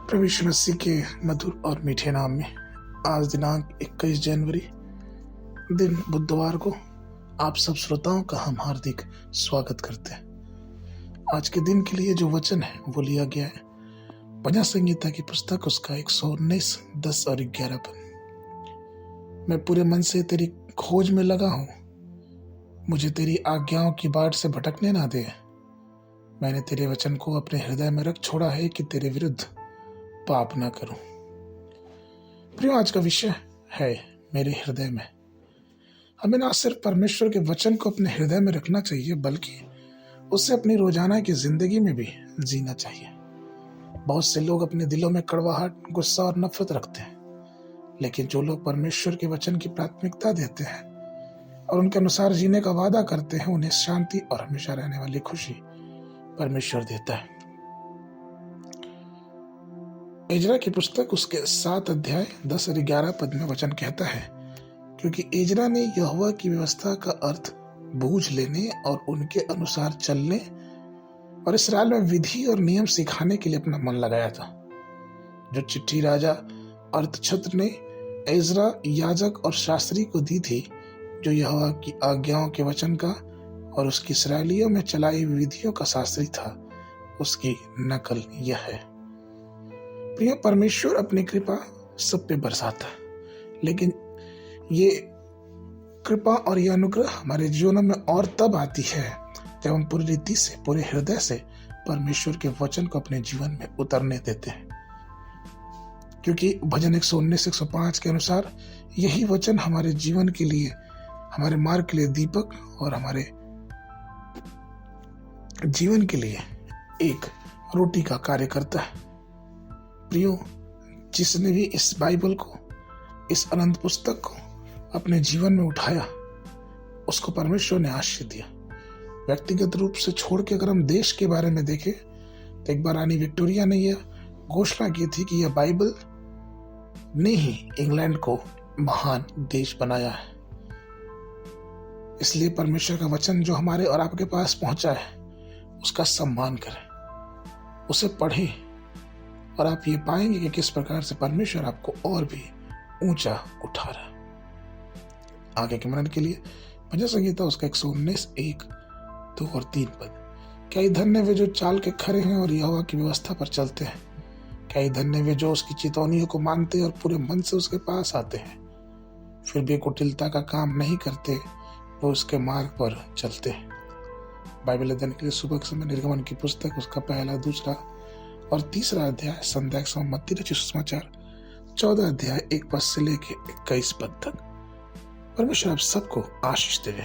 प्रभु यीशु मसीह के मधुर और मीठे नाम में आज दिनांक 21 जनवरी दिन बुधवार को आप सब श्रोताओं का हम हार्दिक स्वागत करते हैं। आज के दिन के लिए जो वचन है वो लिया गया है भजन संहिता की पुस्तक उसका 119 10 और 11 पद। मैं पूरे मन से तेरी खोज में लगा हूँ, मुझे तेरी आज्ञाओं की बाट से भटकने ना दे। मैंने तेरे वचन को अपने हृदय में रख छोड़ा है कि तेरे विरुद्ध पाप ना करूं। प्रिय, आज का विषय है मेरे हृदय में। हमें ना सिर्फ परमेश्वर के वचन को अपने हृदय में रखना चाहिए बल्कि उसे अपनी रोजाना की जिंदगी में भी जीना चाहिए। बहुत से लोग अपने दिलों में कड़वाहट, गुस्सा और नफरत रखते हैं, लेकिन जो लोग परमेश्वर के वचन की प्राथमिकता देते हैं और उनके अनुसार जीने का वादा करते हैं, उन्हें शांति और हमेशा रहने वाली खुशी परमेश्वर देता है। एजरा की पुस्तक उसके 7 अध्याय 10 और 11 पद में वचन कहता है, क्योंकि एजरा ने यहोवा की व्यवस्था का अर्थ बूझ लेने और उनके अनुसार चलने और इस्राएल में विधि और नियम सिखाने के लिए अपना मन लगाया था। जो चिट्ठी राजा अर्थछत्र ने एजरा याजक और शास्त्री को दी थी, जो यहोवा की आज्ञाओं के वचन का और उसकी इस्राएलियों में चलाई विधियों का शास्त्री था, उसकी नकल यह है। प्रिय, परमेश्वर अपनी कृपा सब पे बरसाता है, लेकिन ये कृपा और ये अनुग्रह हमारे जीवनों में और तब आती है जब हम पूरी रीति से, पूरे हृदय से परमेश्वर के वचन को अपने जीवन में उतरने देते हैं। क्योंकि भजन 119 105 के अनुसार यही वचन हमारे जीवन के लिए, हमारे मार्ग के लिए दीपक और हमारे जीवन के लिए एक रोटी का कार्य करता है। प्रियो, जिसने भी इस बाइबल को, इस अनंत पुस्तक को अपने जीवन में उठाया, उसको परमेश्वर ने आशीष दिया। व्यक्तिगत रूप से छोड़ के अगर हम देश के बारे में देखें तो एक बार रानी विक्टोरिया ने यह घोषणा की थी कि यह बाइबल ने ही इंग्लैंड को महान देश बनाया है। इसलिए परमेश्वर का वचन जो हमारे और आपके पास पहुंचा है, उसका सम्मान करें, उसे पढ़ें और आप ये पाएंगे कि किस प्रकार से परमेश्वर आपको और भी ऊंचा उठा रहा है। आगे के मनन के लिए भजन संहिता उसका 119 1 2 और 3 पद। क्या ही धन्य वे जो चाल के खरे हैं और यहोवा की व्यवस्था पर चलते हैं। क्या ही धन्य वे जो उसकी चेतावनियों को मानते और पूरे मन से उसके पास आते हैं, फिर भी कुटिलता का काम नहीं करते, वो उसके मार्ग पर चलते हैं। बाइबल अध्ययन के लिए सुबह के समय निर्गमन की पुस्तक उसका 1, 2 और 3 अध्याय, संध्या के समय मत्ती रचित सुसमाचार 14 अध्याय 1 पद से लेके 21 पद तक। परमेश्वर आप सबको आशीष देवे।